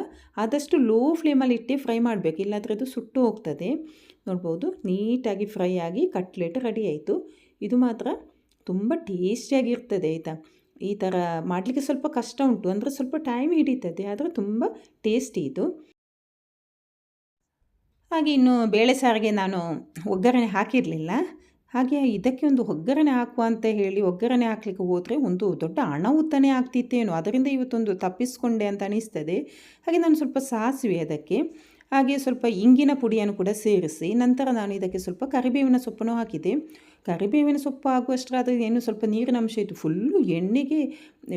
ಆದಷ್ಟು ಲೋ ಫ್ಲೇಮಲ್ಲಿ ಇಟ್ಟೇ ಫ್ರೈ ಮಾಡಬೇಕು, ಇಲ್ಲಾಂದರೆ ಅದು ಸುಟ್ಟು ಹೋಗ್ತದೆ. ನೋಡ್ಬೋದು ನೀಟಾಗಿ ಫ್ರೈ ಆಗಿ ಕಟ್ಲೆಟ್ ರೆಡಿ ಆಯಿತು. ಇದು ಮಾತ್ರ ತುಂಬ ಟೇಸ್ಟಿಯಾಗಿರ್ತದೆ ಆಯಿತಾ. ಈ ಥರ ಮಾಡಲಿಕ್ಕೆ ಸ್ವಲ್ಪ ಕಷ್ಟ ಉಂಟು, ಅಂದರೆ ಸ್ವಲ್ಪ ಟೈಮ್ ಹಿಡಿತದೆ, ಆದರೆ ತುಂಬ ಟೇಸ್ಟಿ ಇದು. ಹಾಗೆ ಇನ್ನು ಬೇಳೆ ಸಾರಿಗೆ ನಾನು ಒಗ್ಗರಣೆ ಹಾಕಿರಲಿಲ್ಲ. ಹಾಗೆ ಇದಕ್ಕೆ ಒಂದು ಒಗ್ಗರಣೆ ಹಾಕುವ ಅಂತ ಹೇಳಿ ಒಗ್ಗರಣೆ ಹಾಕಲಿಕ್ಕೆ ಹೋದರೆ ಒಂದು ದೊಡ್ಡ ಅನಾಹುತನೇ ಆಗ್ತಿತ್ತೇನೋ. ಅದರಿಂದ ಇವತ್ತೊಂದು ತಪ್ಪಿಸ್ಕೊಂಡೆ ಅಂತ ಅನಿಸ್ತದೆ. ಹಾಗೆ ನಾನು ಸ್ವಲ್ಪ ಸಾಸಿವೆ ಅದಕ್ಕೆ, ಹಾಗೆ ಸ್ವಲ್ಪ ಇಂಗಿನ ಪುಡಿಯನ್ನು ಕೂಡ ಸೇರಿಸಿ ನಂತರ ನಾನು ಇದಕ್ಕೆ ಸ್ವಲ್ಪ ಕರಿಬೇವಿನ ಸೊಪ್ಪನ್ನು ಹಾಕಿದೆ. ಕರಿಬೇವಿನ ಸೊಪ್ಪು ಆಗುವಷ್ಟರಾದರೆ ಏನು ಸ್ವಲ್ಪ ನೀರಿನ ಅಂಶ ಇತ್ತು. ಫುಲ್ಲು ಎಣ್ಣೆಗೆ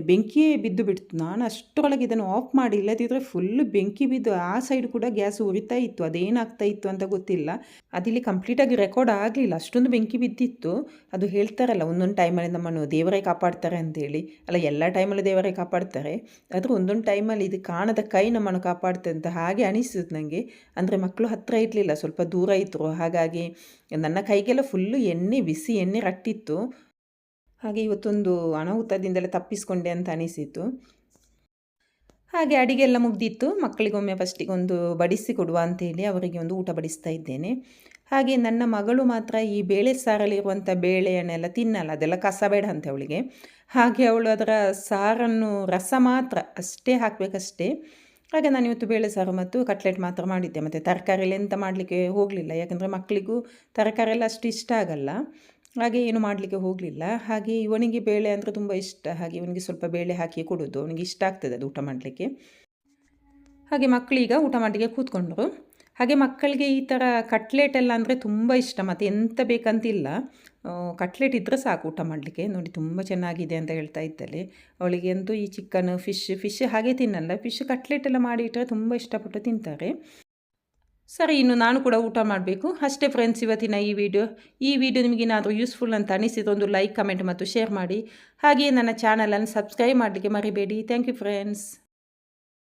ಬೆಂಕಿಯೇ ಬಿದ್ದು ಬಿಡ್ತು. ನಾನು ಅಷ್ಟರೊಳಗೆ ಇದನ್ನು ಆಫ್ ಮಾಡಿ, ಇಲ್ಲದಿದ್ದರೆ ಫುಲ್ಲು ಬೆಂಕಿ ಬಿದ್ದು ಆ ಸೈಡ್ ಕೂಡ ಗ್ಯಾಸ್ ಉರಿತಾ ಇತ್ತು. ಅದೇನಾಗ್ತಾ ಇತ್ತು ಅಂತ ಗೊತ್ತಿಲ್ಲ. ಅದಿಲ್ಲಿ ಕಂಪ್ಲೀಟಾಗಿ ರೆಕಾರ್ಡ್ ಆಗಲಿಲ್ಲ, ಅಷ್ಟೊಂದು ಬೆಂಕಿ ಬಿದ್ದಿತ್ತು. ಅದು ಹೇಳ್ತಾರಲ್ಲ ಒಂದೊಂದು ಟೈಮಲ್ಲಿ ನಮ್ಮನ್ನು ದೇವರೇ ಕಾಪಾಡ್ತಾರೆ ಅಂತೇಳಿ. ಅಲ್ಲ, ಎಲ್ಲ ಟೈಮಲ್ಲಿ ದೇವರೇ ಕಾಪಾಡ್ತಾರೆ, ಆದರೆ ಒಂದೊಂದು ಟೈಮಲ್ಲಿ ಇದು ಕಾಣದ ಕೈ ನಮ್ಮನ್ನು ಕಾಪಾಡ್ತದೆ ಅಂತ ಹಾಗೆ ಅನಿಸಿತು ನನಗೆ. ಅಂದರೆ ಮಕ್ಕಳು ಹತ್ತಿರ ಇರಲಿಲ್ಲ, ಸ್ವಲ್ಪ ದೂರ ಇದ್ದರು. ಹಾಗಾಗಿ ನನ್ನ ಕೈಗೆಲ್ಲ ಫುಲ್ಲು ಬಿಸಿ ಎಣ್ಣೆ ರಟ್ಟಿತ್ತು. ಹಾಗೆ ಇವತ್ತೊಂದು ಅನಾಹುತದಿಂದಲೇ ತಪ್ಪಿಸ್ಕೊಂಡೆ ಅಂತ ಅನಿಸಿತು. ಹಾಗೆ ಅಡಿಗೆ ಎಲ್ಲ ಮುಗ್ದಿತ್ತು. ಮಕ್ಕಳಿಗೊಮ್ಮೆ ಫಸ್ಟಿಗೊಂದು ಬಡಿಸಿ ಕೊಡುವ ಅಂತೇಳಿ ಅವರಿಗೆ ಒಂದು ಊಟ ಬಡಿಸ್ತಾ ಇದ್ದೇನೆ. ಹಾಗೆ ನನ್ನ ಮಗಳು ಮಾತ್ರ ಈ ಬೇಳೆ ಸಾರಲ್ಲಿರುವಂಥ ಬೇಳೆಯನ್ನೆಲ್ಲ ತಿನ್ನಲ್ಲ, ಅದೆಲ್ಲ ಕಸ ಬೇಡ ಅಂತ ಅವಳಿಗೆ. ಹಾಗೆ ಅವಳು ಅದರ ಸಾರನ್ನು ರಸ ಮಾತ್ರ ಅಷ್ಟೇ ಹಾಕಬೇಕಷ್ಟೇ. ಹಾಗೆ ನಾನು ಇವತ್ತು ಬೇಳೆ ಸಾರು ಮತ್ತು ಕಟ್ಲೆಟ್ ಮಾತ್ರ ಮಾಡಿದ್ದೆ. ಮತ್ತು ತರಕಾರಿಯಲ್ಲಿ ಎಂತ ಮಾಡಲಿಕ್ಕೆ ಹೋಗಲಿಲ್ಲ, ಯಾಕಂದರೆ ಮಕ್ಕಳಿಗೂ ತರಕಾರಿ ಎಲ್ಲ ಅಷ್ಟು ಇಷ್ಟ ಆಗಲ್ಲ. ಹಾಗೆ ಏನು ಮಾಡಲಿಕ್ಕೆ ಹೋಗಲಿಲ್ಲ. ಹಾಗೆ ಇವನಿಗೆ ಬೇಳೆ ಅಂದರೆ ತುಂಬ ಇಷ್ಟ. ಹಾಗೆ ಇವನಿಗೆ ಸ್ವಲ್ಪ ಬೇಳೆ ಹಾಕಿ ಕೊಡೋದು, ಅವನಿಗೆ ಇಷ್ಟ ಆಗ್ತದೆ ಅದು ಊಟ ಮಾಡಲಿಕ್ಕೆ. ಹಾಗೆ ಮಕ್ಕಳೀಗ ಊಟ ಮಾಡಲಿಕ್ಕೆ ಕೂತ್ಕೊಂಡ್ರು. ಹಾಗೆ ಮಕ್ಕಳಿಗೆ ಈ ಥರ ಕಟ್ಲೆಟ್ ಎಲ್ಲ ಅಂದರೆ ತುಂಬ ಇಷ್ಟ. ಮತ್ತು ಎಂತ ಬೇಕಂತಿಲ್ಲ, ಕಟ್ಲೆಟ್ ಇದ್ದರೆ ಸಾಕು ಊಟ ಮಾಡಲಿಕ್ಕೆ. ನೋಡಿ ತುಂಬ ಚೆನ್ನಾಗಿದೆ ಅಂತ ಹೇಳ್ತಾ ಇದ್ದಲೆ. ಅವಳಿಗೆ ಅಂತೂ ಈ ಚಿಕನ್ ಫಿಶ್ ಹಾಗೆ ತಿನ್ನಲ್ಲ. ಫಿಶ್ ಕಟ್ಲೆಟ್ ಎಲ್ಲ ಮಾಡಿ ಇಟ್ಟರೆ ತುಂಬ ಇಷ್ಟಪಟ್ಟು ತಿಂತಾರೆ. ಸರಿ, ಇನ್ನು ನಾನು ಕೂಡ ಊಟ ಮಾಡಬೇಕು. ಅಷ್ಟೇ ಫ್ರೆಂಡ್ಸ್, ಇವತ್ತಿನ ಈ ವಿಡಿಯೋ ನಿಮಗೇನಾದರೂ ಯೂಸ್ಫುಲ್ ಅಂತ ಅನಿಸಿದ್ರೆ ಒಂದು ಲೈಕ್, ಕಮೆಂಟ್ ಮತ್ತು ಶೇರ್ ಮಾಡಿ. ಹಾಗೆಯೇ ನನ್ನ ಚಾನಲನ್ನು ಸಬ್ಸ್ಕ್ರೈಬ್ ಮಾಡಲಿಕ್ಕೆ ಮರಿಬೇಡಿ. Thank you friends.